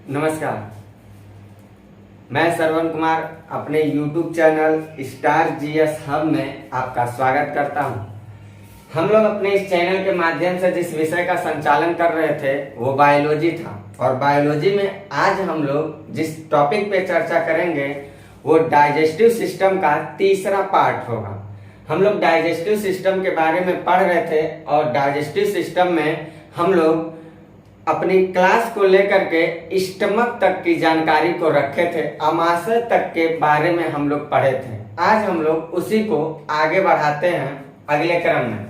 नमस्कार, मैं श्रवण कुमार अपने YouTube channel star GS hub में आपका स्वागत करता हूं। हम लोग अपने इस चैनल के माध्यम से जिस विषय का संचालन कर रहे थे वो बायोलॉजी था, और बायोलॉजी में आज हम लोग जिस टॉपिक पे चर्चा करेंगे वो डाइजेस्टिव सिस्टम का तीसरा पार्ट होगा। हम लोग डाइजेस्टिव सिस्टम के बारे में पढ़ रहे थे और डाइजेस्टिव सिस्टम में हम लोग अपनी क्लास को लेकर के स्टमक तक की जानकारी को रखे थे, आमाशय तक के बारे में हम लोग पढ़े थे। आज हम लोग उसी को आगे बढ़ाते हैं अगले क्रम में।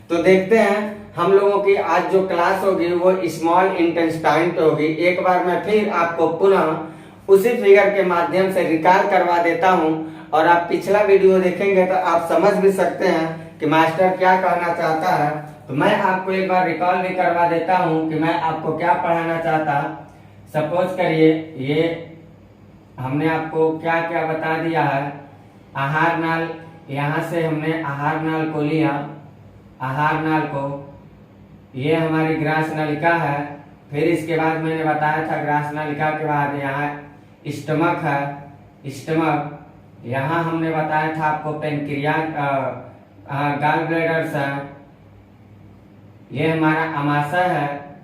तो देखते हैं हम लोगों की आज जो क्लास होगी वो स्मॉल इंटेस्टाइन पे होगी। एक बार मैं फिर आपको पुनः उसी फिगर के माध्यम से रिकॉल करवा देता हूं, और आप पिछला वीडियो देखेंगे तो आप समझ भी सकते हैं कि मास्टर क्या कहना चाहता है। तो मैं आपको एक बार रिकॉल भी करवा देता हूं कि मैं आपको क्या पढ़ाना चाहता। सपोज करिए ये हमने आपको क्या क्या बता दिया है। आहार नाल, यहाँ से हमने आहार नाल को लिया, आहार नाल को, ये हमारी ग्रास नलिका है। फिर इसके बाद मैंने बताया था ग्रास नलिका के बाद यहाँ स्टमक है, स्टमक। यहाँ हमने बताया था आपको पेनक्रियाज, गॉल ब्लैडर्स है। ये हमारा अमाशय है,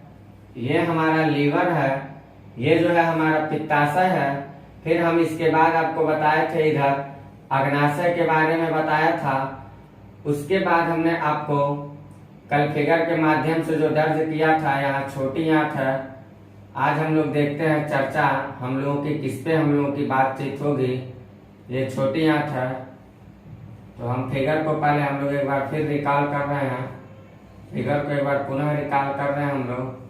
ये हमारा लीवर है, ये जो है हमारा पित्ताशय है। फिर हम इसके बाद आपको बताए थे इधर अग्नाशय के बारे में बताया था। उसके बाद हमने आपको कल फिगर के माध्यम से जो दर्ज किया था, यहाँ छोटी आंत है। आज हम लोग देखते हैं चर्चा हम लोगों की किस पे हम लोगों की बातचीत होगी। ये छोटी आंत है। तो हम फिगर को पहले हम लोग एक बार फिर रिकॉल कर रहे हैं, फिगर को एक बार पुनः रिकॉल कर रहे हैं हम लोग।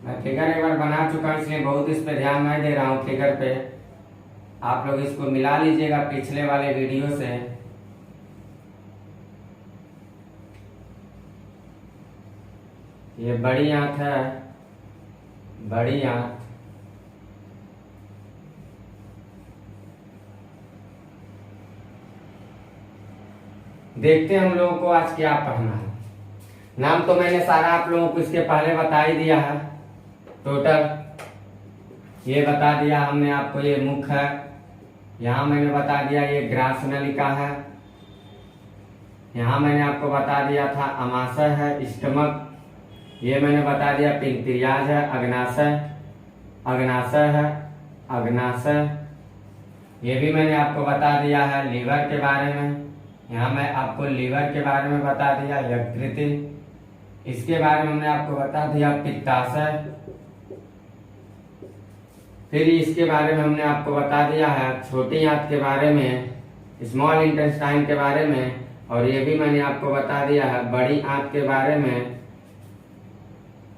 मैं फिगर एक बार बना चुका हूं, इसलिए बहुत इस पे ध्यान नहीं दे रहा हूं फिगर पे। आप लोग इसको मिला लीजिएगा पिछले वाले वीडियो से। ये बड़ी आंत है, बड़ी आंत। देखते हैं हम लोगों को आज क्या पढ़ना है। नाम तो मैंने सारा आप लोगों को इसके पहले बता ही दिया है। टोटल ये बता दिया हमने आपको, ये मुख है। यहाँ मैंने बता दिया ये ग्रास नलिका है। यहाँ मैंने आपको बता दिया था अमाशय है, स्टमक। ये मैंने बता दिया पेनक्रियाज है, अग्नाशय, अग्नाशय है, अग्नाशय। ये भी मैंने आपको बता दिया है लीवर के बारे में। यहाँ मैं आपको लीवर के बारे में बता दिया, यकृत। इसके बारे में हमने आपको बता दिया पित्ताशय। फिर इसके बारे में हमने आपको बता दिया है छोटी आंत के बारे में, स्मॉल इंटेस्टाइन के बारे में। और ये भी मैंने आपको बता दिया है बड़ी आंत के बारे में।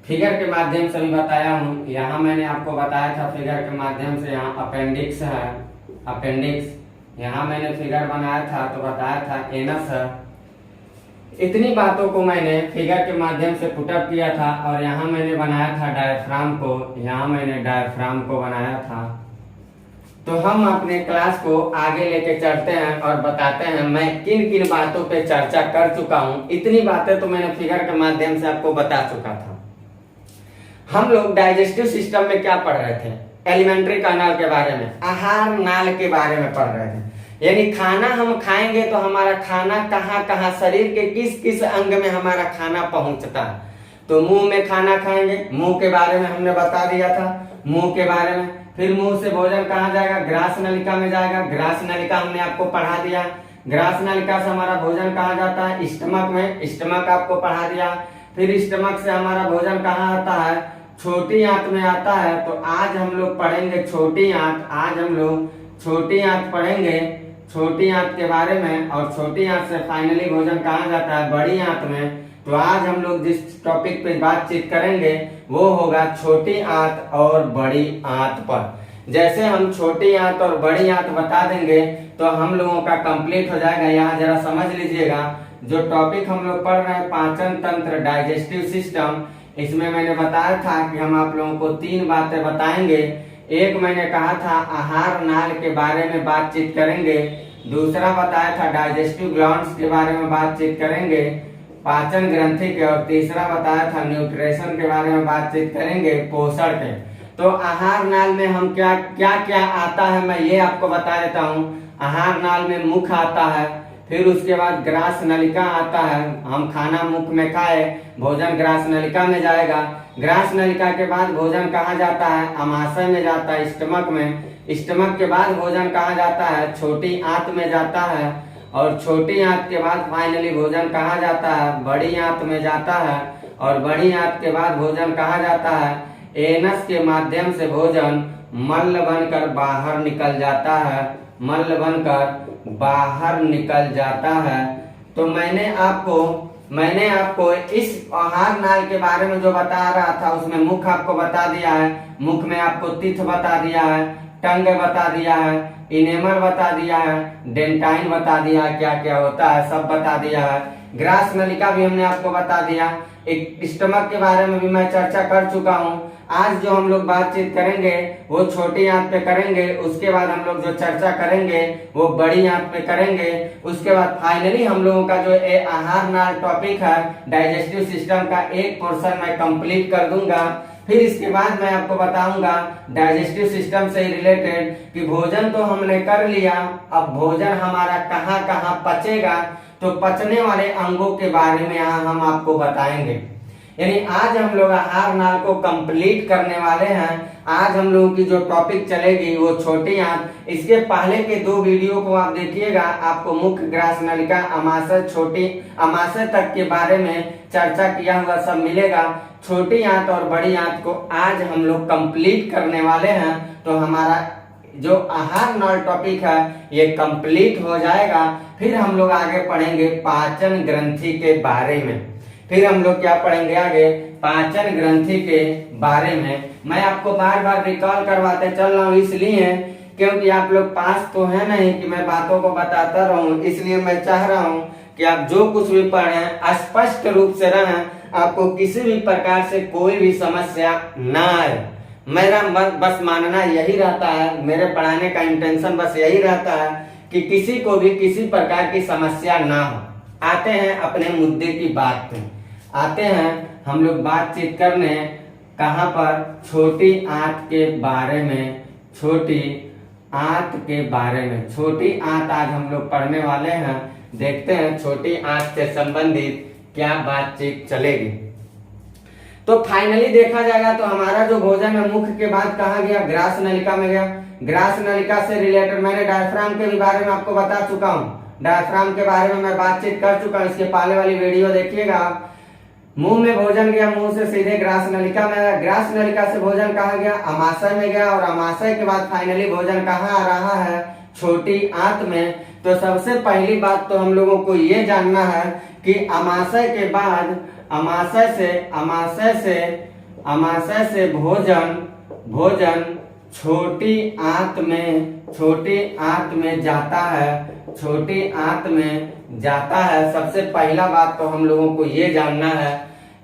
फिगर के माध्यम से भी बताया हूँ। यहाँ मैंने आपको बताया था फिगर के माध्यम से, यहाँ अपेंडिक्स है, अपेंडिक्स। यहाँ मैंने फिगर बनाया था तो बताया था एनस है। इतनी बातों को मैंने फिगर के माध्यम से पुटअप किया था। और यहाँ मैंने बनाया था डायफ्राम को, यहाँ मैंने डायफ्राम को बनाया था। तो हम अपने क्लास को आगे लेके चलते हैं और बताते हैं मैं किन किन बातों पे चर्चा कर चुका हूँ। इतनी बातें तो मैंने फिगर के माध्यम से आपको बता चुका था। हम लोग डाइजेस्टिव सिस्टम में क्या पढ़ रहे थे? एलिमेंट्री कैनाल के बारे में, आहार नाल के बारे में पढ़ रहे थे। यानी खाना हम खाएंगे तो हमारा खाना कहाँ कहाँ, शरीर के किस किस अंग में हमारा खाना पहुंचता है। तो मुंह में खाना खाएंगे, मुंह के बारे में हमने बता दिया था, मुंह के बारे में। फिर मुंह से भोजन कहाँ जाएगा? ग्रास नलिका में जाएगा। ग्रास नलिका हमने आपको पढ़ा दिया। ग्रास नलिका से हमारा भोजन कहाँ जाता है? स्टमक में, स्टमक आपको पढ़ा दिया। फिर स्टमक से हमारा भोजन कहाँ आता है? छोटी आंत में आता है। तो आज हम लोग पढ़ेंगे छोटी आंत। आज हम लोग छोटी आंत पढ़ेंगे, छोटी आंत के बारे में। और छोटी आंत से फाइनली भोजन कहाँ जाता है? बड़ी आंत में। तो आज हम लोग जिस टॉपिक पे बातचीत करेंगे वो होगा छोटी आंत और बड़ी आंत पर। जैसे हम छोटी आंत और बड़ी आंत बता देंगे तो हम लोगों का कंप्लीट हो जाएगा। यहाँ जरा समझ लीजिएगा, जो टॉपिक हम लोग पढ़ रहे हैं पाचन तंत्र, डाइजेस्टिव सिस्टम, इसमें मैंने बताया था कि हम आप लोगों को 3 बातें बताएंगे। एक मैंने कहा था आहार नाल के बारे में बातचीत करेंगे। दूसरा बताया था डाइजेस्टिव ग्लैंड्स के बारे में बातचीत करेंगे। पाचन ग्रंथि के, और तीसरा बताया था न्यूट्रिशन के बारे में बातचीत करेंगे, पोषण के। तो आहार नाल में हम क्या क्या क्या आता है मैं ये आपको बता देता हूँ। आहार नाल में मुख आता है, फिर उसके बाद ग्रास नलिका आता है, हम खाना मुख में खाए, भोजन ग्रास नलिका में जाएगा। ग्रास नलिका के बाद भोजन कहाँ जाता है, अमाशय में जाता है, स्टमक में। स्टमक के बाद भोजन कहाँ जाता है, छोटी आंत में जाता है, और छोटी आंत के बाद फाइनली भोजन कहाँ जाता है, बड़ी आंत में जाता है, और बड़ी आंत के बाद भोजन कहाँ जाता है, एनस के माध्यम से भोजन मल बनकर बाहर निकल जाता है, मल बनकर बाहर निकल जाता है। तो मैंने आपको इस आहार नाल के बारे में जो बता रहा था उसमें मुख आपको बता दिया है, मुख में आपको तीर्थ बता दिया है, टंग बता दिया है, इनेमल बता दिया है, डेंटाइन बता दिया है, क्या क्या होता है सब बता दिया है। ग्रास नलिका भी हमने आपको बता दिया। एक स्टमक के बारे में भी मैं चर्चा कर चुका हूँ। आज जो हम लोग बातचीत करेंगे वो छोटी आंत पे करेंगे, उसके बाद हम लोग जो चर्चा करेंगे वो बड़ी आंत पे करेंगे। उसके बाद फाइनली हम लोगों का जो आहार नाल टॉपिक है डाइजेस्टिव सिस्टम का एक पोर्शन मैं कंप्लीट कर दूंगा। फिर इसके बाद मैं आपको बताऊंगा डाइजेस्टिव सिस्टम से रिलेटेड कि भोजन तो हमने कर लिया, अब भोजन हमारा कहाँ कहाँ पचेगा, तो पचने वाले अंगों के बारे में यहाँ हम आपको बताएंगे। यानी आज हम लोग आहार नाल को कंप्लीट करने वाले हैं। आज हम लोगों की जो टॉपिक चलेगी वो छोटी आंत। इसके पहले के 2 वीडियो को आप देखिएगा, आपको मुख, ग्रास नलिका, अमाशय, छोटी अमाशय तक के बारे में चर्चा किया हुआ सब मिलेगा। छोटी आंत और बड़ी आंत को आज हम लोग कंप्लीट करने वाले हैं, तो हमारा जो आहार नाल टॉपिक है ये कंप्लीट हो जाएगा। फिर हम लोग आगे पढ़ेंगे पाचन ग्रंथि के बारे में। फिर हम लोग क्या पढ़ेंगे आगे, पाचन ग्रंथि के बारे में। मैं आपको बार बार रिकॉल करवाते चल रहा हूँ इसलिए क्योंकि आप लोग पास तो है नहीं कि मैं बातों को बताता रहूं, इसलिए मैं चाह रहा हूं कि आप जो कुछ भी पढ़ें स्पष्ट रूप से रहें, आपको किसी भी प्रकार से कोई भी समस्या ना आए। मेरा बस मानना यही रहता है, मेरे पढ़ाने का इंटेंशन बस यही रहता है कि किसी को भी किसी प्रकार की समस्या ना हो। आते हैं अपने मुद्दे की बात पे, आते हैं हम लोग बातचीत करने कहाँ पर, छोटी आंत के बारे में। छोटी आंत के बारे में, छोटी आंत आज हम लोग पढ़ने वाले हैं। देखते हैं छोटी आंत से संबंधित क्या बातचीत चलेगी। तो फाइनली देखा जाएगा तो हमारा जो भोजन है मुख के बाद कहाँ गया, ग्रास नलिका में गया। ग्रास नलिका से रिलेटेड मैंने डायफ्राम के भी बारे में आपको बता चुका हूँ, डायफ्राम के बारे में मैं बातचीत कर चुका हूँ। इसके पहले वाली वीडियो देखिएगा आप। मुंह में भोजन गया, मुंह से सीधे ग्रास नलिका में गया, ग्रास नलिका से भोजन कहाँ गया, अमाशय में गया, और अमाशय के बाद फाइनली भोजन कहाँ आ रहा है, छोटी आंत में। तो सबसे पहली बात तो हम लोगों को ये जानना है कि अमाशय के बाद अमाशय से भोजन छोटी आंत में जाता है, छोटी आंत में जाता है। सबसे पहला बात तो हम लोगों को ये जानना है।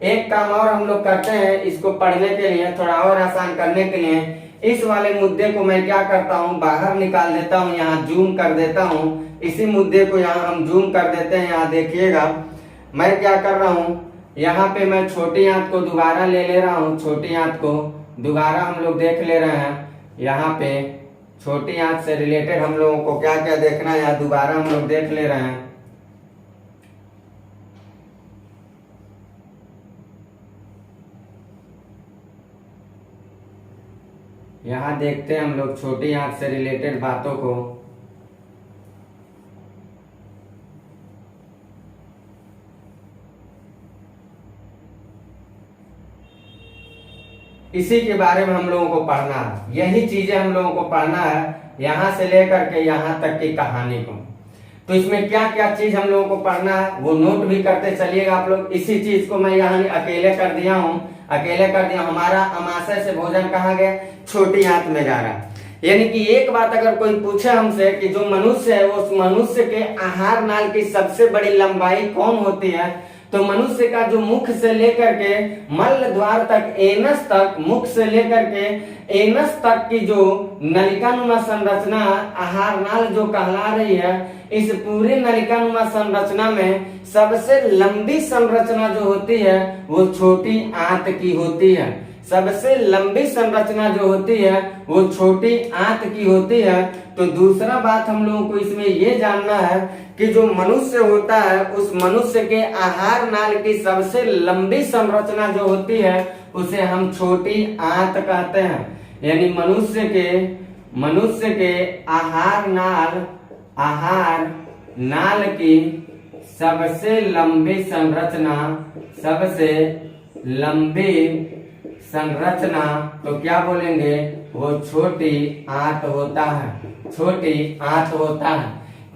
एक काम और हम लोग करते हैं, इसको पढ़ने के लिए थोड़ा और आसान करने के लिए इस वाले मुद्दे को मैं क्या करता हूँ, बाहर निकाल देता हूँ, यहाँ जूम कर देता हूँ। इसी मुद्दे को यहाँ हम जूम कर देते हैं। यहाँ देखिएगा मैं क्या कर रहा हूँ, यहाँ पे मैं छोटी आंत को दोबारा ले रहा हूँ। छोटी आंत को दोबारा हम लोग देख ले रहे हैं। यहाँ पे छोटी आंत से रिलेटेड हम लोगों को क्या क्या देखना है, यहाँ दोबारा हम लोग देख ले रहे हैं। यहाँ देखते हैं हम लोग छोटी आंत से रिलेटेड बातों को। इसी के बारे में हम लोगों को पढ़ना है, यही चीजें हम लोगों को पढ़ना है, यहाँ से लेकर के यहाँ तक की कहानी को। तो इसमें क्या क्या चीज हम लोगों को पढ़ना है वो नोट भी करते चलिएगा आप लोग। इसी चीज को मैं यहाँ अकेले कर दिया हूँ, हमारा अमाशय से भोजन कहाँ गया, छोटी आंत में जा रहा है। यानी कि एक बात अगर कोई पूछे हमसे कि जो मनुष्य है वो उस मनुष्य के आहार नाल की सबसे बड़ी लंबाई कौन होती है, तो मनुष्य का जो मुख से लेकर के मल द्वार तक, एनस तक, मुख से लेकर के एनस तक की जो नलिकानुमा संरचना आहार नाल जो कहला रही है, इस पूरे नलिकानुमा संरचना में सबसे लंबी संरचना जो होती है वो छोटी आंत की होती है। सबसे लंबी संरचना जो होती है वो छोटी आंत की होती है। तो दूसरा बात हम लोगों को इसमें ये जानना है कि जो मनुष्य होता है उस मनुष्य के आहार नाल की सबसे लंबी संरचना जो होती है उसे हम छोटी आंत कहते हैं। यानी मनुष्य के आहार नाल की सबसे लंबी संरचना तो क्या बोलेंगे, वो छोटी आंत होता है।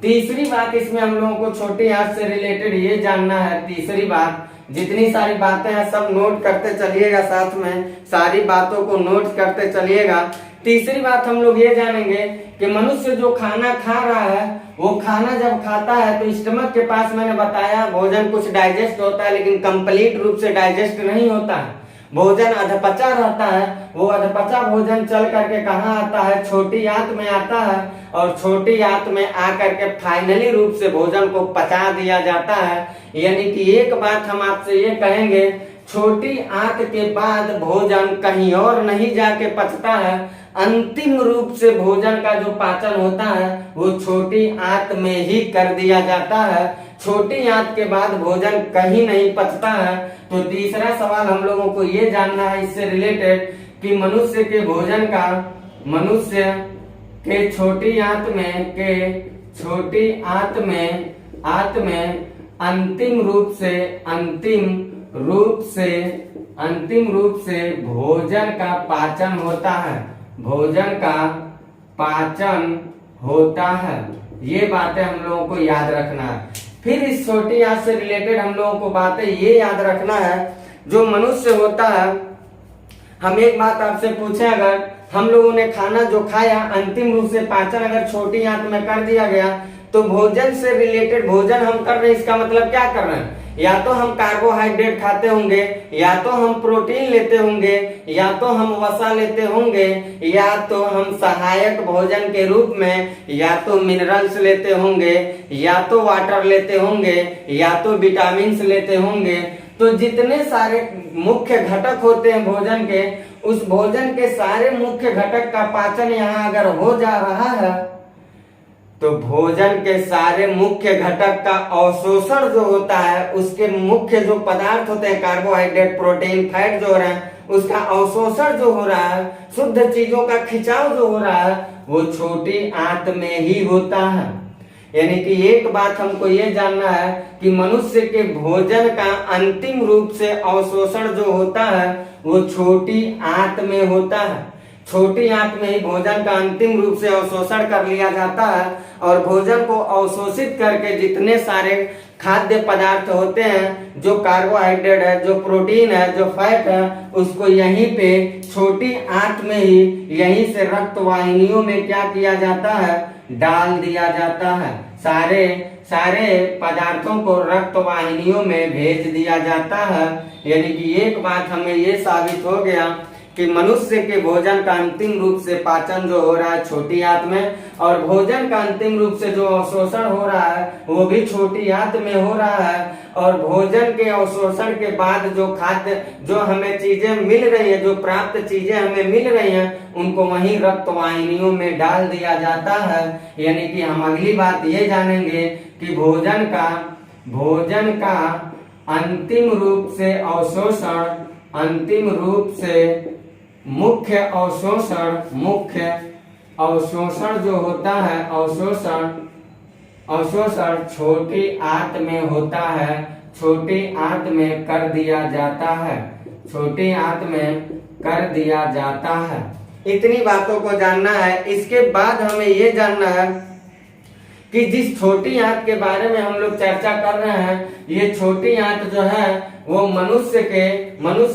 तीसरी बात इसमें हम लोगों को छोटी आंत से रिलेटेड ये जानना है। तीसरी बात, जितनी सारी बातें हैं सब नोट करते चलिएगा, साथ में सारी बातों को नोट करते चलिएगा। तीसरी बात हम लोग ये जानेंगे कि मनुष्य जो खाना खा रहा है वो खाना जब खाता है तो स्टमक के पास, मैंने बताया भोजन कुछ डाइजेस्ट होता है लेकिन कंप्लीट रूप से डाइजेस्ट नहीं होता है। भोजन अधपचा रहता है। वो अधपचा भोजन चल करके कहाँ आता है, छोटी आंत में आता है और छोटी आंत में आकर के फाइनली रूप से भोजन को पचा दिया जाता है। यानी कि एक बात हम आपसे ये कहेंगे, छोटी आंत के बाद भोजन कहीं और नहीं जाके पचता है। अंतिम रूप से भोजन का जो पाचन होता है वो छोटी आंत में ही कर दिया जाता है। छोटी आंत के बाद भोजन कहीं नहीं पचता है। तो तीसरा सवाल हम लोगों को ये जानना है इससे रिलेटेड कि मनुष्य के छोटी आंत में अंतिम रूप से भोजन का पाचन होता है। ये बातें हम लोगों को याद रखना है। फिर इस छोटी आंत से रिलेटेड हम लोगों को बातें ये याद रखना है, जो मनुष्य होता है, हम एक बात आपसे पूछे, अगर हम लोगों ने खाना जो खाया अंतिम रूप से पाचन अगर छोटी आंत में कर दिया गया तो भोजन से रिलेटेड भोजन हम कर रहे हैं, इसका मतलब क्या कर रहे हैं, या तो हम कार्बोहाइड्रेट खाते होंगे, या तो हम प्रोटीन लेते होंगे, या तो हम वसा लेते होंगे, या तो हम सहायक भोजन के रूप में या तो मिनरल्स लेते होंगे, या तो वाटर लेते होंगे, या तो विटामिन्स लेते होंगे। तो जितने सारे मुख्य घटक होते हैं भोजन के, उस भोजन के सारे मुख्य घटक का पाचन यहाँ अगर हो जा रहा है तो भोजन के सारे मुख्य घटक का अवशोषण जो होता है, उसके मुख्य जो पदार्थ होते हैं कार्बोहाइड्रेट, प्रोटीन, फैट जो हो रहा है, उसका अवशोषण जो हो रहा है, शुद्ध चीजों का खिंचाव जो हो रहा है, वो छोटी आंत में ही होता है। यानी कि एक बात हमको ये जानना है कि मनुष्य के भोजन का अंतिम रूप से अवशोषण जो होता है वो छोटी आंत में होता है। छोटी आंत में ही भोजन का अंतिम रूप से अवशोषण कर लिया जाता है और भोजन को अवशोषित करके जितने सारे खाद्य पदार्थ होते हैं, जो कार्बोहाइड्रेट है, जो प्रोटीन है, जो फैट है, उसको यहीं पे छोटी आंत में ही यहीं से रक्त वाहिनियों में क्या किया जाता है, डाल दिया जाता है। सारे पदार्थों को रक्त वाहिनियों में भेज दिया जाता है। यानी कि एक बात हमें ये साबित हो गया कि मनुष्य के भोजन का अंतिम रूप से पाचन जो हो रहा है छोटी आंत में, और भोजन का अंतिम रूप से जो अवशोषण हो रहा है वो भी छोटी आंत में हो रहा है। और भोजन के अवशोषण के बाद जो खाद्य, जो हमें चीजें मिल रही है, जो प्राप्त चीजें हमें मिल रही हैं, उनको वहीं रक्त वाहिनियों में डाल दिया जाता है। यानी कि हम अगली बात ये जानेंगे कि भोजन का अंतिम रूप से अवशोषण, अंतिम रूप से मुख्य अवशोषण जो होता है, अवशोषण छोटी आंत में होता है, छोटी आंत में कर दिया जाता है, छोटी आंत में कर दिया जाता है। इतनी बातों को जानना है। इसके बाद हमें ये जानना है कि जिस छोटी आंत के बारे में हम लोग चर्चा कर रहे हैं, ये छोटी आंत जो है वो मनुष्य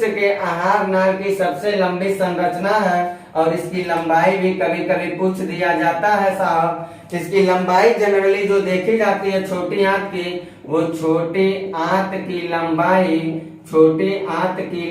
के आहार नाल की सबसे लंबी संरचना है। और इसकी लंबाई भी कभी कभी पूछ दिया जाता है साहब। इसकी लंबाई जनरली जो देखी जाती है छोटी आंत की, वो छोटी आंत की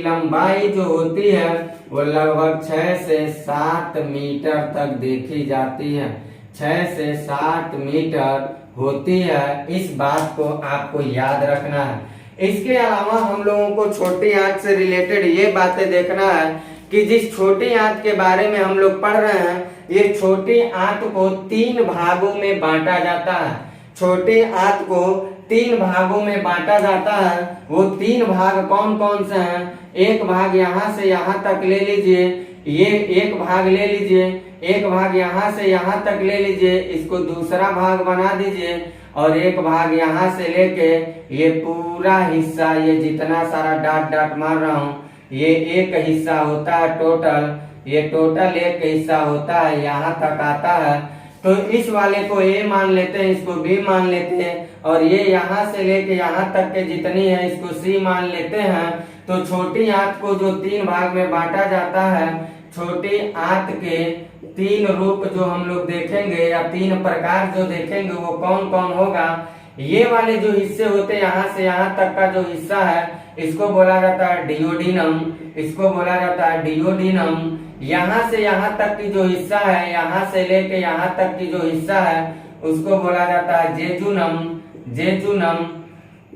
लंबाई जो होती है वो लगभग 6 से 7 मीटर तक देखी जाती है। 6 से 7 मीटर होती है, इस बात को आपको याद रखना है। इसके अलावा हम लोगों को छोटी आंत से रिलेटेड ये बातें देखना है कि जिस छोटी आंत के बारे में हम लोग पढ़ रहे हैं, ये छोटी आंत को 3 भागों में बांटा जाता है। छोटी आंत को 3 भागों में बांटा जाता है। वो 3 भाग कौन कौन से हैं? एक भाग यहाँ से यहाँ तक ले लीजिए, ये एक भाग ले लीजिए, एक भाग यहाँ से यहाँ तक ले लीजिए, इसको दूसरा भाग बना दीजिए, और एक भाग यहाँ से लेके ये पूरा हिस्सा, ये जितना सारा डाट डाट मार रहा हूँ, ये एक हिस्सा होता है टोटल, ये टोटल एक हिस्सा होता है, यहाँ तक आता है। तो इस वाले को ए मान लेते हैं, इसको बी मान लेते हैं, और ये यहाँ से लेके यहाँ तक के जितनी है इसको सी मान लेते हैं। तो छोटी आंत को जो 3 भाग में बांटा जाता है, छोटी आंत के 3 रूप जो हम लोग देखेंगे या 3 प्रकार जो देखेंगे वो कौन कौन होगा। ये वाले जो हिस्से होते हैं यहाँ से यहाँ तक का जो हिस्सा है, इसको बोला जाता है डियोडिनम, इसको बोला जाता है डियोडिनम। यहाँ से यहाँ तक की जो हिस्सा है, यहाँ से लेके यहाँ तक की जो हिस्सा है उसको बोला जाता है जेजुनम, जेजुनम।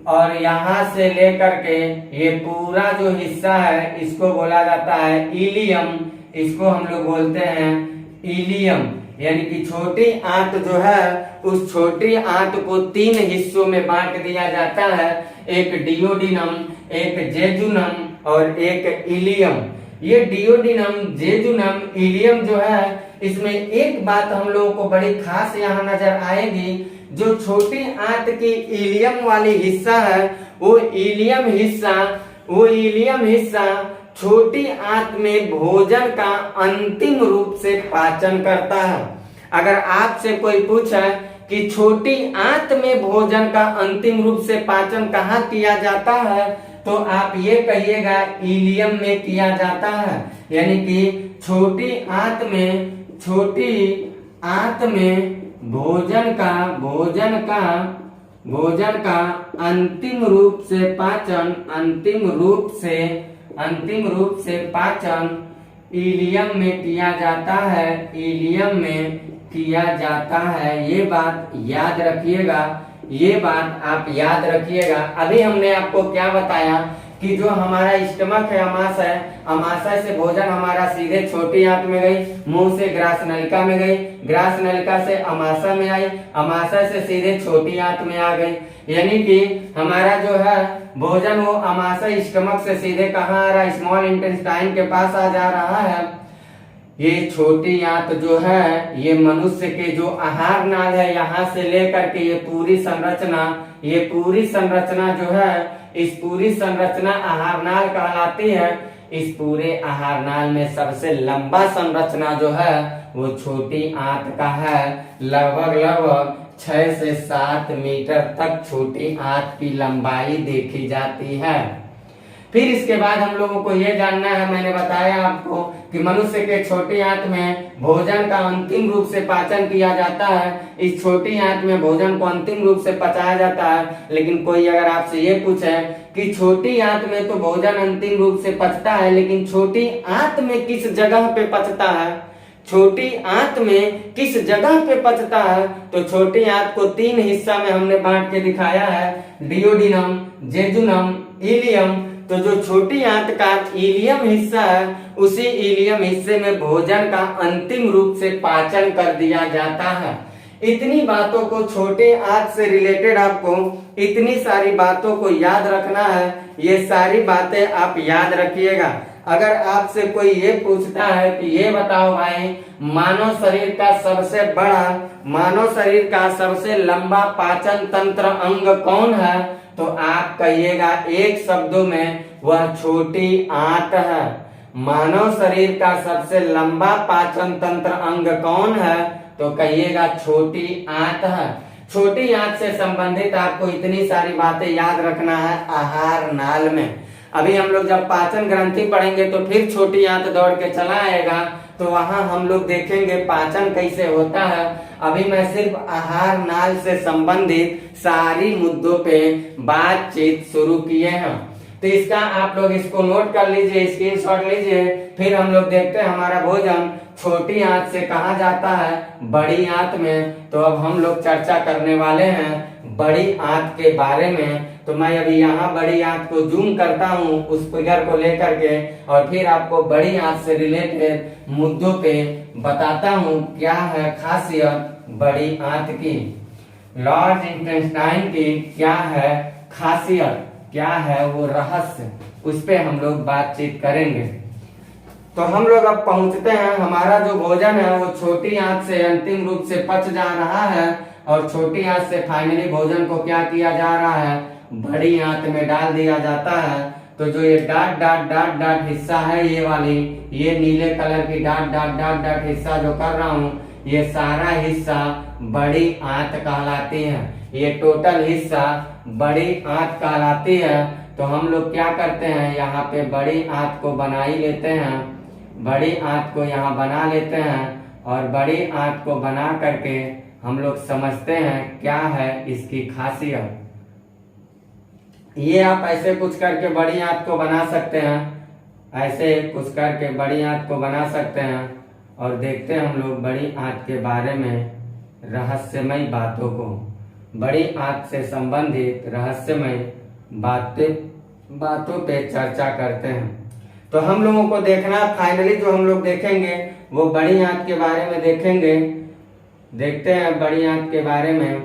और यहाँ से लेकर के ये पूरा जो हिस्सा है इसको बोला जाता है इलियम, इसको हम लोग बोलते हैं इलियम। यानी कि छोटी आंत जो है उस छोटी आंत को 3 हिस्सों में बांट दिया जाता है, एक डियोडिनम, एक जेजुनम और एक इलियम। ये डियोडिनम, जेजुनम, इलियम जो है, इसमें एक बात हम लोगों को बड़ी खास यहाँ नजर आएगी। जो छोटी आंत की इलियम वाली हिस्सा है, वो इलियम हिस्सा छोटी आंत में भोजन का अंतिम रूप से पाचन करता है। अगर आपसे कोई पूछे कि छोटी आंत में भोजन का अंतिम रूप से पाचन कहाँ किया जाता है, तो आप ये कहिएगा इलियम में किया जाता है। यानी कि छोटी आंत में भोजन का अंतिम रूप से पाचन इलियम में किया जाता है, इलियम में किया जाता है। ये बात याद रखिएगा, ये बात आप याद रखिएगा। अभी हमने आपको क्या बताया कि जो हमारा स्टमक है, अमाशय से भोजन हमारा सीधे छोटी आंत में गई, मुंह से ग्रास नलिका में गई, ग्रास नलिका से अमाशय में आई, अमाशय से सीधे छोटी आंत में आ गई। यानी कि हमारा जो है भोजन वो अमाशय स्टमक से सीधे कहाँ आ रहा है, स्मॉल इंटेस्टाइन के पास आ जा रहा है। ये छोटी आंत जो है, ये मनुष्य के जो आहार नाल है, यहाँ से लेकर के ये पूरी संरचना जो है, इस पूरी संरचना आहार नाल कहलाती है। इस पूरे आहार नाल में सबसे लंबा संरचना जो है वो छोटी आंत का है। लगभग 6 से 7 मीटर तक छोटी आंत की लंबाई देखी जाती है। फिर इसके बाद हम लोगों को ये जानना है, मैंने बताया आपको कि मनुष्य के छोटी आंत में भोजन का अंतिम रूप से पाचन किया जाता है। इस छोटी आंत में भोजन को अंतिम रूप से पचाया जाता है। लेकिन कोई अगर आपसे ये पूछे कि छोटी आंत में तो भोजन अंतिम रूप से पचता है, लेकिन छोटी आंत में किस जगह पे पचता है, छोटी आंत में किस जगह पे पचता है, तो छोटी आंत को 3 हिस्सा में हमने बांट के दिखाया है, डियोडिनम, जेजुनम, इलियम। तो जो छोटी आंत का इलियम हिस्सा है, उसी इलियम हिस्से में भोजन का अंतिम रूप से पाचन कर दिया जाता है। इतनी बातों को, छोटे आंत से रिलेटेड आपको इतनी सारी बातों को याद रखना है। ये सारी बातें आप याद रखिएगा। अगर आपसे कोई ये पूछता है कि ये बताओ भाई, मानव शरीर का सबसे लंबा पाचन तंत्र अंग कौन है, तो आप कहिएगा एक शब्दों में वह छोटी आंत है। मानव शरीर का सबसे लंबा पाचन तंत्र अंग कौन है, तो कहिएगा छोटी आंत है। छोटी आंत से संबंधित आपको इतनी सारी बातें याद रखना है आहार नाल में। अभी हम लोग जब पाचन ग्रंथि पढ़ेंगे तो फिर छोटी आंत दौड़ के चला आएगा, तो वहां हम लोग देखेंगे पाचन कैसे होता है। अभी मैं सिर्फ आहार नाल से संबंधित सारी मुद्दों पे बातचीत शुरू किए हैं। तो इसका आप लोग इसको नोट कर लीजिए, स्क्रीनशॉट लीजिए। फिर हम लोग देखते हैं हमारा भोजन छोटी आंत से कहाँ जाता है, बड़ी आंत में। तो अब हम लोग चर्चा करने वाले हैं बड़ी आंत के बारे में। तो मैं अभी यहाँ बड़ी आंत को जूम करता हूँ उस फिगर को लेकर के, और फिर आपको बड़ी आंत से रिलेटेड मुद्दों पे बताता हूँ क्या है खासियत बड़ी आंत की, लार्ज इंटेस्टाइन की क्या है खासियत, क्या है वो रहस्य, उस पे हम लोग बातचीत करेंगे। तो हम लोग अब पहुंचते हैं, हमारा जो भोजन है वो छोटी आंत से अंतिम रूप से पच जा रहा है, और छोटी आंत से फाइनली भोजन को क्या किया जा रहा है, बड़ी आंत में डाल दिया जाता है। तो जो ये डाट डाट डाट डाट हिस्सा है, ये वाली, ये नीले कलर की डाट डाट डाट डाट हिस्सा जो कर रहा हूँ, ये सारा हिस्सा बड़ी आंत कहलाती है। ये टोटल हिस्सा बड़ी आंत कहलाती है। तो हम लोग क्या करते हैं, यहाँ पे बड़ी आंत को बना ही लेते हैं, बड़ी आंत को यहाँ बना लेते हैं, और बड़ी आंत को बना करके हम लोग समझते हैं क्या है इसकी खासियत। ये आप ऐसे कुछ करके बड़ी आंत को बना सकते हैं, ऐसे कुछ करके बड़ी आंत को बना सकते हैं, और देखते हैं हम लोग बड़ी आंत के बारे में रहस्यमय बातों को, बड़ी आंत से संबंधित रहस्यमय बातों पे चर्चा करते हैं। तो हम लोगों को देखना, फाइनली जो हम लोग देखेंगे वो बड़ी आंत के बारे में देखेंगे। देखते हैं बड़ी आंत के बारे में।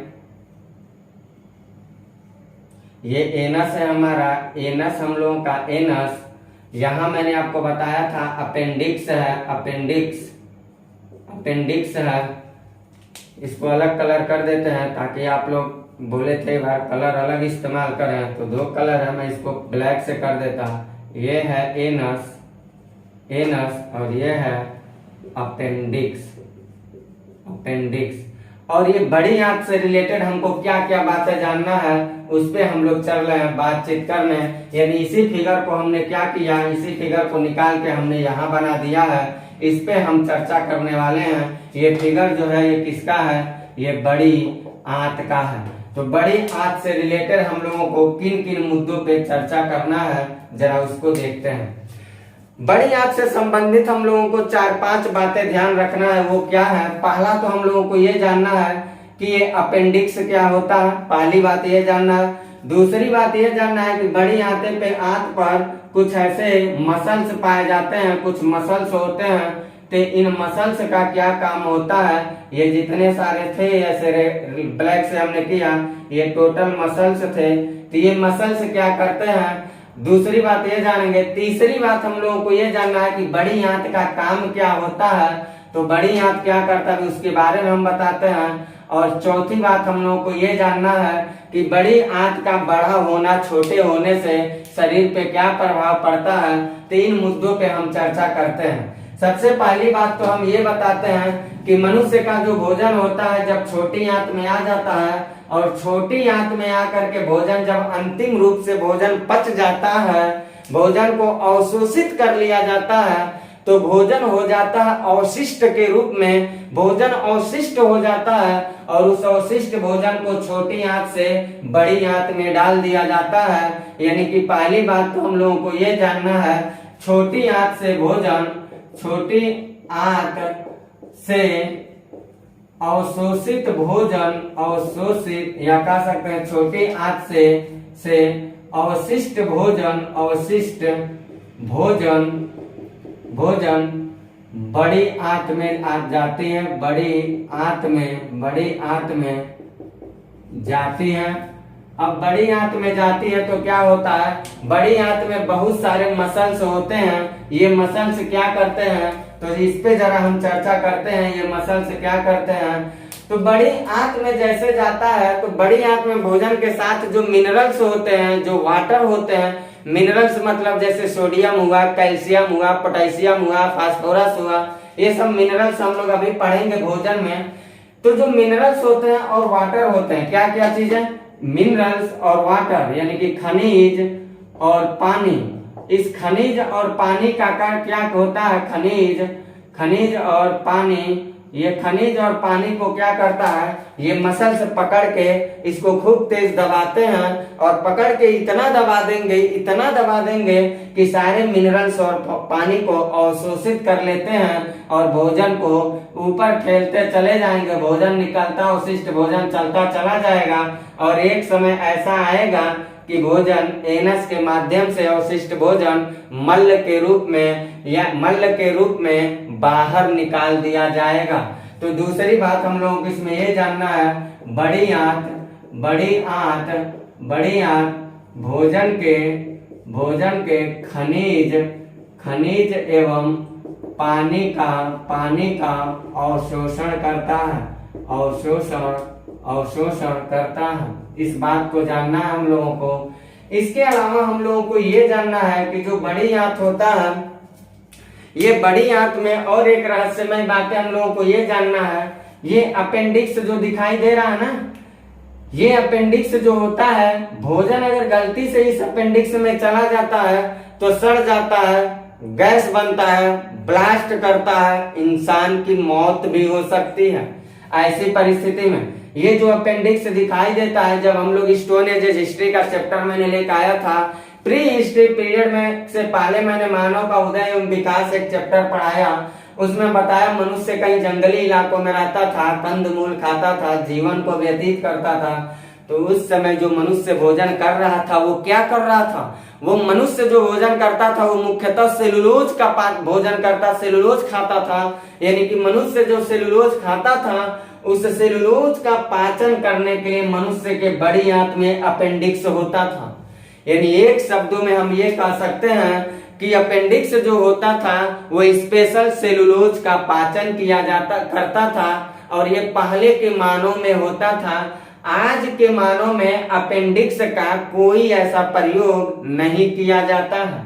ये एनस है हमारा, एनस हम लोगों का एनस। यहाँ मैंने आपको बताया था अपेंडिक्स है, अपेंडिक्स है। इसको अलग कलर कर देते हैं ताकि आप लोग बोले थे बार कलर अलग इस्तेमाल करें, तो दो कलर है, मैं इसको ब्लैक से कर देता। ये है एनस, और ये है अपेंडिक्स। और ये बड़ी आंत से रिलेटेड हमको क्या क्या बातें जानना है, उस पे हम लोग चल रहे हैं बातचीत करने। यानी इसी फिगर को हमने क्या किया, इसी फिगर को निकाल के हमने यहाँ बना दिया है, इस पे हम चर्चा करने वाले हैं। ये फिगर जो है ये किसका है, ये बड़ी आंत का है। तो बड़ी आंत से रिलेटेड हम लोगों को किन किन मुद्दों पे चर्चा करना है, जरा उसको देखते हैं। बड़ी आंत से संबंधित हम लोगों को 4-5 बातें ध्यान रखना है। वो क्या है, पहला तो हम लोगों को ये जानना है कि ये अपेंडिक्स क्या होता है, पहली बात ये जानना है। दूसरी बात ये जानना है कि बड़ी आंत पर कुछ ऐसे मसल्स पाए जाते हैं, कुछ मसल्स होते हैं, तो इन मसल्स का क्या काम होता है। ये जितने सारे थे, ऐसे ब्लैक से हमने किया, ये टोटल मसल्स थे, तो ये मसल्स क्या करते हैं, दूसरी बात ये जानेंगे। तीसरी बात हम लोगों को ये जानना है कि बड़ी आंत का काम क्या होता है, तो बड़ी आंत क्या करता है उसके बारे में हम बताते हैं। और चौथी बात हम लोगों को ये जानना है कि बड़ी आंत का बड़ा होना, छोटे होने से शरीर पे क्या प्रभाव पड़ता है। 3 मुद्दों पे हम चर्चा करते हैं। सबसे पहली बात तो हम ये बताते हैं कि मनुष्य का जो भोजन होता है जब छोटी आंत में आ जाता है, और छोटी आंत में आकर के भोजन जब अंतिम रूप से भोजन पच जाता है, भोजन को अवशोषित कर लिया जाता है, तो भोजन हो जाता है अवशिष्ट के रूप में, भोजन अवशिष्ट हो जाता है, और उस अवशिष्ट भोजन को छोटी आंत से बड़ी आंत में डाल दिया जाता है। यानी कि पहली बात तो हम लोगों को ये जानना है, छोटी आंत से भोजन, छोटी आंत से अवशोषित भोजन, अवशोषित या कह सकते हैं छोटी आंत से अवशिष्ट भोजन, अवशिष्ट भोजन बड़ी आंत में आ जाती है, बड़ी आंत में जाती है। अब बड़ी आंत में जाती है तो क्या होता है, बड़ी आंत में बहुत सारे मसल्स होते हैं। ये मसल्स क्या करते हैं, तो इस पे जरा हम चर्चा करते हैं। ये मसल्स क्या करते हैं, तो बड़ी आंत में जैसे जाता है, तो बड़ी आंत में भोजन के साथ जो मिनरल्स होते हैं, जो वाटर होते हैं, मिनरल्स मतलब जैसे सोडियम हुआ, कैल्शियम हुआ, पोटेशियम हुआ, फास्फोरस हुआ, ये सब मिनरल्स हम लोग अभी पढ़ेंगे भोजन में। तो जो मिनरल्स होते हैं और वाटर होते हैं, क्या क्या चीजें, मिनरल्स और वाटर, यानी कि खनिज और पानी। इस खनिज और पानी का क्या होता है, खनिज और पानी ये खनिज और पानी को क्या करता है, ये मसल से पकड़ के इसको खूब तेज दबाते हैं और पकड़ के इतना दबा देंगे कि सारे मिनरल्स और पानी को अवशोषित कर लेते हैं और भोजन को ऊपर ठेलते चले जाएंगे। भोजन निकलता, अवशिष्ट भोजन चलता चला जाएगा और एक समय ऐसा आएगा कि भोजन एनस के माध्यम से अवशिष्ट भोजन मल के रूप में बाहर निकाल दिया जाएगा। तो दूसरी बात हम लोगों को इसमें ये जानना है, बड़ी आंत भोजन के खनिज एवं पानी का अवशोषण करता है। इस बात को जानना है हम लोगों को। इसके अलावा हम लोगों को ये जानना है कि जो बड़ी आंत होता है, ये बड़ी आंत में और एक रहस्यमय बातें हम लोगों को ये जानना है। ये अपेंडिक्स जो दिखाई दे रहा है ना, ये अपेंडिक्स जो होता है, भोजन अगर गलती से इस अपेंडिक्स में चला जाता है तो सड़ जाता है, गैस बनता है, ब्लास्ट करता है, इंसान की मौत भी हो सकती है। ऐसी परिस्थिति में ये जो अपेंडिक्स दिखाई देता है, जब हम लोग स्टोन एज हिस्ट्री का चैप्टर मैंने लेकर आया था, प्री हिस्ट्री पीरियड में से पहले मैंने मानव का उदय एवं विकास एक चैप्टर पढ़ाया। उसमें बताया मनुष्य कहीं जंगली इलाकों में रहता था, कंदमूल खाता था, जीवन को व्यतीत करता था। तो उस समय जो मनुष्य भोजन कर रहा था वो क्या कर रहा था, वो मनुष्य जो भोजन करता था वो मुख्यतः सेलुलोज का भोजन करता, सेलुलोज खाता था। यानी कि मनुष्य जो सेलुलोज खाता था, उस सेलुलोज का पाचन करने के लिए मनुष्य के बड़ी आंत में अपेंडिक्स होता था। यानी एक शब्दों में हम ये कह सकते हैं कि अपेंडिक्स जो होता था वो स्पेशल सेलुलोज का पाचन करता था और ये पहले के मानव में होता था। आज के मानव में अपेंडिक्स का कोई ऐसा प्रयोग नहीं किया जाता है।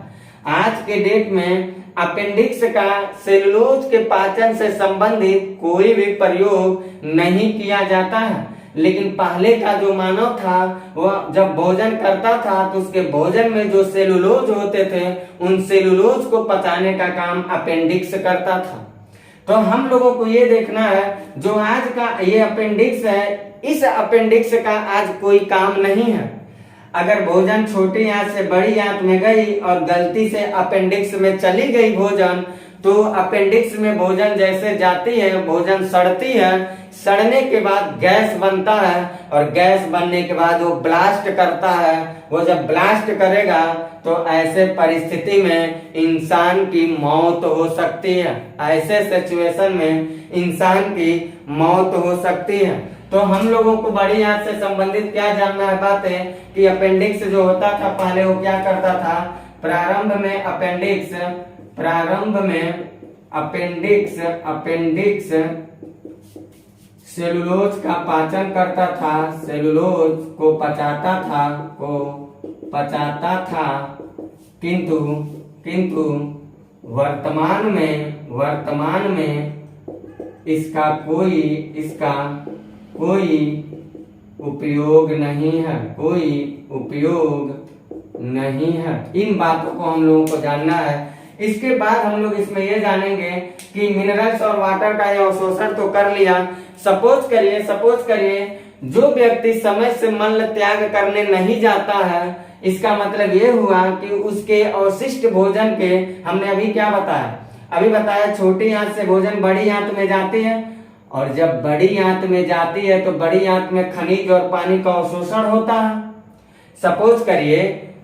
आज के डेट में अपेंडिक्स का सेलुलोज के पाचन से संबंधित कोई भी प्रयोग नहीं किया जाता है। लेकिन पहले का जो मानव था वह जब भोजन करता था तो उसके भोजन में जो सेलुलोज होते थे, उन सेलुलोज को पचाने का काम अपेंडिक्स करता था। तो हम लोगों को ये देखना है, जो आज का ये अपेंडिक्स है, इस अपेंडिक्स का आज कोई काम नहीं है। अगर भोजन छोटी आंत से बड़ी आंत में गई और गलती से अपेंडिक्स में चली गई भोजन, तो अपेंडिक्स में भोजन जैसे जाती है, भोजन सड़ती है, सड़ने के बाद गैस बनता है और गैस बनने के बाद वो ब्लास्ट करता है। वो जब ब्लास्ट करेगा तो ऐसे परिस्थिति में इंसान की मौत हो सकती है। ऐसे सिचुएशन में इंसान की मौत हो सकती है। तो हम लोगों को बड़ी आंत से संबंधित क्या जानना है बातें, कि अपेंडिक्स जो होता था पहले वो क्या करता था, प्रारंभ में अपेंडिक्स सेलुलोज का पाचन करता था, सेलुलोज को पचाता था, किंतु वर्तमान में इसका कोई उपयोग नहीं है। इन बातों को हम लोगों को जानना है। इसके बाद हम लोग इसमें ये जानेंगे कि मिनरल्स और वाटर का ये अवशोषण तो कर लिया। सपोज करिए जो व्यक्ति समय से मल त्याग करने नहीं जाता है, इसका मतलब ये हुआ कि उसके अवशिष्ट भोजन के, हमने अभी क्या बताया, छोटी आंत से भोजन बड़ी आंत में जाती है और जब बड़ी आंत में जाती है तो बड़ी आंत में खनिज और पानी का अवशोषण होता है।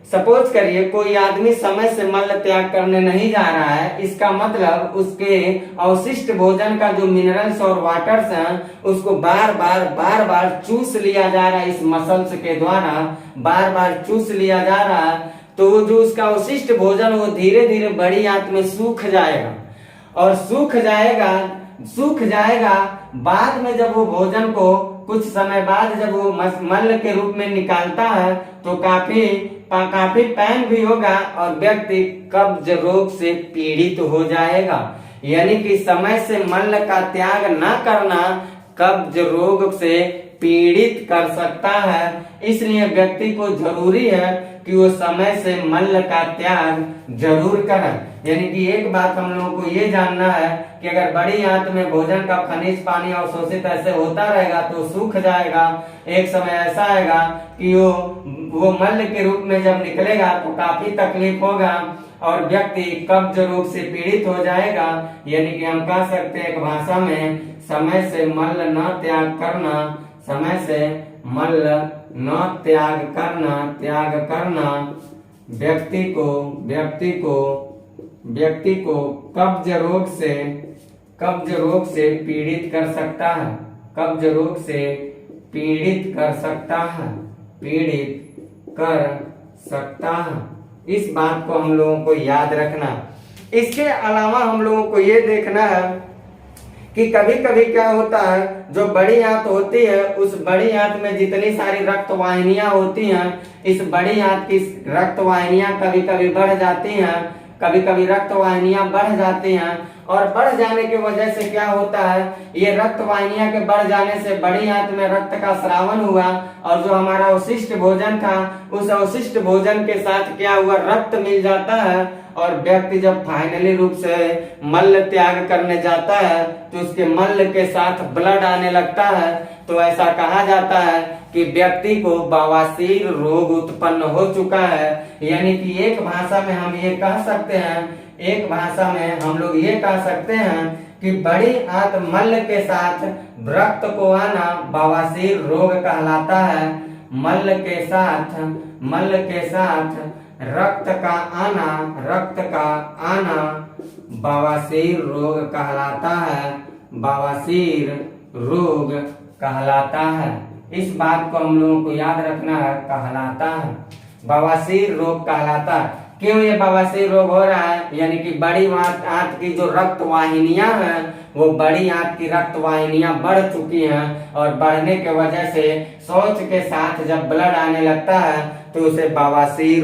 सपोज करिए कोई आदमी समय से मल त्याग करने नहीं जा रहा है, इसका मतलब उसके अवशिष्ट भोजन का जो मिनरल्स और वाटर्स हैं उसको बार बार चूस लिया जा रहा है, इस मसल्स के द्वारा बार चूस लिया जा रहा है। तो जो उसका अवशिष्ट भोजन वो धीरे धीरे बड़ी आंत में सूख जाएगा और सूख जाएगा। बाद में जब वो भोजन को कुछ समय बाद जब वो मल के रूप में निकालता है तो काफी पैन भी होगा और व्यक्ति कब्ज रोग से पीड़ित हो जाएगा। यानी कि समय से मल का त्याग न करना कब्ज रोग से पीड़ित कर सकता है। इसलिए व्यक्ति को जरूरी है कि वो समय से मल का त्याग जरूर करें। यानी कि एक बात हम लोगों को ये जानना है कि अगर बड़ी आंत में भोजन का खनिज पानी अवशोषित ऐसे होता रहेगा तो सूख जाएगा। एक समय ऐसा आएगा कि वो मल के रूप में जब निकलेगा तो काफी तकलीफ होगा और व्यक्ति कब्ज रोग से पीड़ित हो जाएगा। यानी कि हम कह सकते हैं एक भाषा में, समय से मल न त्याग करना, समय से मल न त्याग करना व्यक्ति को कब्ज रोग से पीड़ित कर सकता है, कब्ज रोग से पीड़ित कर सकता है। इस बात को हम लोगों को याद रखना। इसके अलावा हम लोगों को ये देखना है कि कभी कभी क्या होता है, जो बड़ी आंत होती है उस बड़ी आंत में जितनी सारी रक्त वाहिनियां होती हैं, इस बड़ी आंत की रक्त वाहिनियां कभी कभी बढ़ जाती हैं, कभी कभी रक्त वाहिनियां बढ़ जाती हैं और बढ़ जाने की वजह से क्या होता है, ये रक्त वाहिनियां के बढ़ जाने से बड़ी आंत में रक्त का स्रावन हुआ और जो हमारा अवशिष्ट भोजन था उस अवशिष्ट भोजन के साथ क्या हुआ, रक्त मिल जाता है और व्यक्ति जब फाइनली रूप से मल त्याग करने जाता है तो उसके मल के साथ ब्लड आने लगता है। तो ऐसा कहा जाता है कि व्यक्ति को बवासीर रोग उत्पन्न हो चुका है। यानी कि एक भाषा में हम ये कह सकते हैं कि बड़ी आंत मल के साथ रक्त को आना बवासीर रोग कहलाता है। मल के साथ रक्त का आना बवासीर रोग कहलाता है। इस बात को हम लोगों को याद रखना है, कहलाता है, बवासीर रोग कहलाता है। क्यों ये बवासीर रोग हो रहा है, यानी कि बड़ी आंत की जो रक्त वाहिनियां हैं वो बड़ी आंत की रक्त वाहिनियां बढ़ चुकी हैं और बढ़ने के वजह से शौच के साथ जब ब्लड आने लगता है तो उसे बवासीर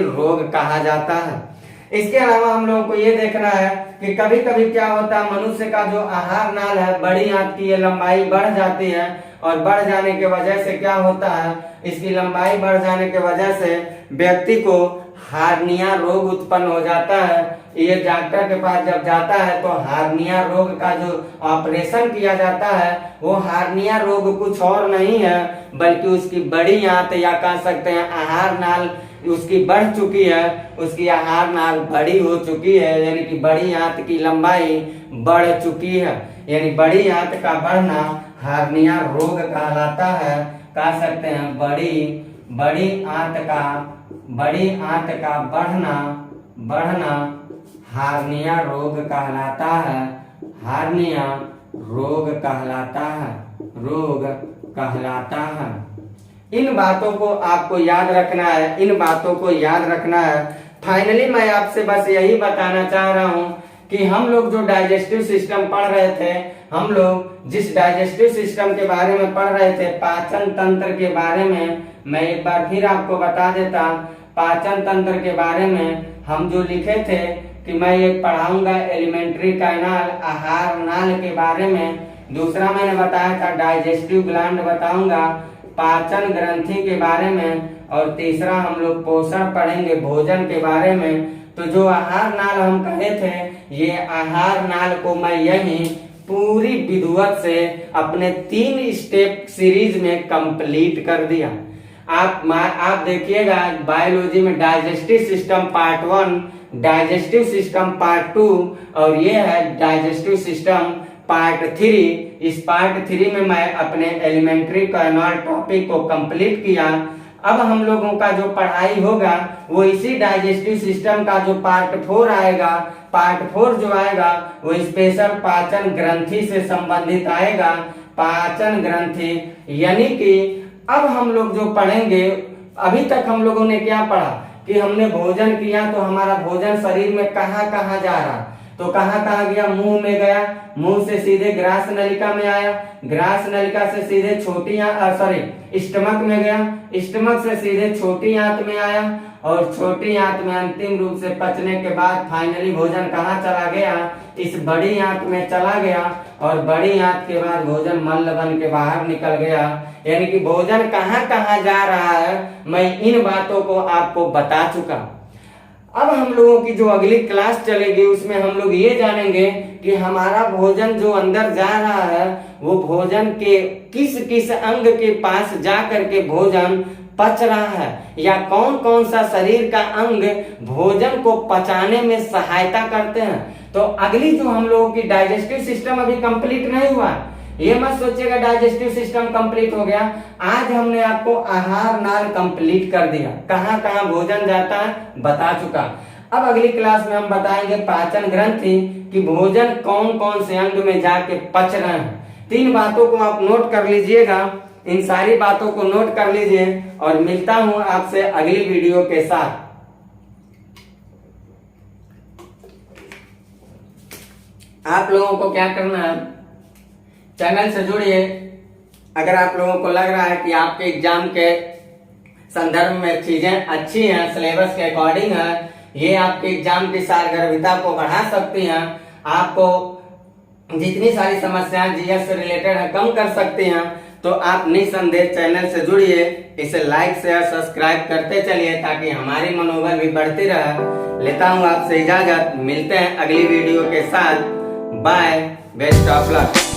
रोग कहा जाता है। इसके अलावा हम लोगों को ये देखना है कि कभी कभी क्या होता है, मनुष्य का जो आहार नाल है बड़ी आंत की ये लंबाई बढ़ जाती है और बढ़ जाने के वजह से क्या होता है, इसकी लंबाई बढ़ जाने के वजह से व्यक्ति को हार्निया रोग उत्पन्न हो जाता है। ये डॉक्टर के पास जब जाता है तो हार्निया रोग का जो ऑपरेशन किया जाता है वो हार्निया रोग कुछ और नहीं है बल्कि उसकी बड़ी आंत या कह सकते हैं आहार नाल उसकी बढ़ चुकी है, उसकी आहार नाल बड़ी हो चुकी है। यानी कि बड़ी आंत की लंबाई बढ़ चुकी है। यानी बड़ी आंत का बढ़ना हार्निया रोग कहलाता है। कह सकते हैं बड़ी आंत का बढ़ना हार्निया रोग कहलाता है। हार्निया रोग कहलाता है। इन बातों को आपको याद रखना है। फाइनली मैं आपसे बस यही बताना चाह रहा हूँ कि हम लोग जो डाइजेस्टिव सिस्टम पढ़ रहे थे, हम लोग जिस डाइजेस्टिव सिस्टम के बारे में पढ़ रहे थे, पाचन तंत्र के बारे में, मैं एक बार फिर आपको बता देता। पाचन तंत्र के बारे में हम जो लिखे थे कि मैं एक पढ़ाऊंगा एलिमेंट्री कैनाल, आहार नाल के बारे में। दूसरा मैंने बताया था डाइजेस्टिव ग्लैंड बताऊंगा, पाचन ग्रंथि के बारे में, और तीसरा हम लोग पोषण पढ़ेंगे भोजन के बारे में। तो जो आहार नाल हम कहे थे, ये आहार नाल को मैं यही पूरी विधिवत से अपने 3 स्टेप सीरीज में कंप्लीट कर दिया। आप देखिएगा बायोलॉजी में digestive system part 1, digestive system part 2 और ये है डाइजेस्टिव सिस्टम पार्ट 3। इस पार्ट 3 में मैं अपने एलिमेंट्री कैनाल टॉपिक को कंप्लीट किया। अब हम लोगों का जो पढ़ाई होगा वो इसी डाइजेस्टिव सिस्टम का जो पार्ट 4 आएगा, पार्ट 4 जो आएगा वो स्पेशल पाचन ग्रंथि से संबंधित आएगा। पाचन ग्रंथि यानी कि अब हम लोग जो पढ़ेंगे, अभी तक हम लोगों ने क्या पढ़ा कि हमने भोजन किया तो हमारा भोजन शरीर में कहाँ कहाँ जा रहा, तो कहाँ कहाँ गया, मुंह में गया, मुंह से सीधे ग्रास नलिका में आया, ग्रास नलिका से सीधे छोटी स्टमक में गया, स्टमक से सीधे छोटी आंत में आया, और छोटी आंत में अंतिम रूप से पचने के बाद फाइनली भोजन कहाँ चला गया, इस बड़ी आंत में चला गया, और बड़ी आंत के बाद भोजन मल बन के बाहर निकल गया। यानी कि भोजन कहाँ कहाँ जा रहा है, मैं इन बातों को आपको बता चुका। अब हम लोगों की जो अगली क्लास चलेगी उसमें हम लोग ये जानेंगे कि हमारा भोजन जो अंदर जा रहा है वो भोजन के किस किस अंग के पास जा करके भोजन पच रहा है, या कौन कौन सा शरीर का अंग भोजन को पचाने में सहायता करते हैं। तो अगली जो हम लोगों की डाइजेस्टिव सिस्टम अभी कंप्लीट नहीं हुआ, ये मत सोचिएगा डाइजेस्टिव सिस्टम कंप्लीट हो गया। आज हमने आपको आहार नाल कंप्लीट कर दिया, कहाँ कहाँ भोजन जाता है बता चुका। अब अगली क्लास में हम बताएंगे पाचन ग्रंथि कि भोजन कौन कौन से अंग में जाके पच रहे हैं। 3 बातों को आप नोट कर लीजिएगा, इन सारी बातों को नोट कर लीजिए, और मिलता हूं आपसे अगली वीडियो के साथ। आप लोगों को क्या करना है, चैनल से जुड़िए। अगर आप लोगों को लग रहा है कि आपके एग्जाम के संदर्भ में चीजें अच्छी हैं, सिलेबस के अकॉर्डिंग है, ये आपके एग्जाम की सारगर्भिता को बढ़ा सकती हैं, आपको जितनी सारी समस्याएं जीएस से रिलेटेड है कम कर सकती हैं, तो आप निसंदेह चैनल से जुड़िए, इसे लाइक शेयर सब्सक्राइब करते चलिए ताकि हमारी मनोबल भी बढ़ती रहे। लेता हूं आपसे इजाजत, मिलते हैं अगली वीडियो के साथ। Bye, best of luck.